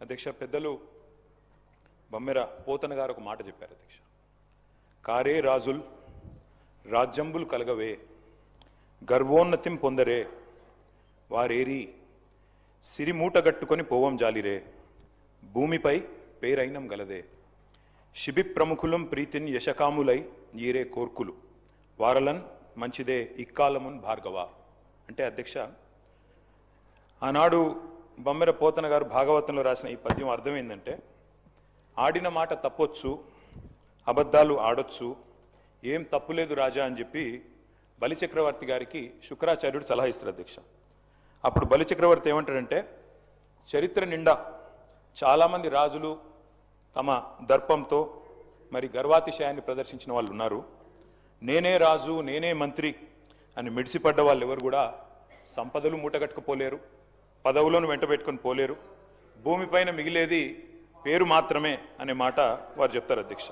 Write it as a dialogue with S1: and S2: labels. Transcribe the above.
S1: అధ్యక్ష పెద్దలు బమ్మెర పోతన గారు ఒక మాట చెప్పారు అధ్యక్ష. కారే రాజుల్ రాజ్యంబులు కలగవే గర్వోన్నతిం పొందరే వారేరి సిరిమూటగట్టుకొని పోవం జాలిరే భూమిపై పేరైనం గలదే శిబి ప్రముఖులం ప్రీతిన్ యశకాములై ఈరే కోర్కులు వారలన్ మంచిదే ఇక్కాలమున్ భార్గవ. అంటే అధ్యక్ష ఆనాడు బమ్మెర పోతన గారు భాగవతంలో రాసిన ఈ పద్యం అర్థం ఏంటంటే, ఆడిన మాట తప్పొచ్చు, అబద్ధాలు ఆడొచ్చు, ఏం తప్పులేదు రాజా అని చెప్పి బలిచక్రవర్తి గారికి శుక్రాచార్యుడు సలహా ఇస్తారు అధ్యక్ష. అప్పుడు బలిచక్రవర్తి ఏమంటాడంటే, చరిత్ర నిండా చాలామంది రాజులు తమ దర్పంతో మరి గర్వాతిశయాన్ని ప్రదర్శించిన వాళ్ళు ఉన్నారు. నేనే రాజు నేనే మంత్రి అని మిడిసిపడ్డ వాళ్ళు ఎవరు కూడా సంపదలు మూటగట్టుకుపోలేరు, పదవులను వెంట పెట్టుకొని పోలేరు, భూమిపైన మిగిలేది పేరు మాత్రమే అనే మాట వారు చెప్తారు అధ్యక్ష.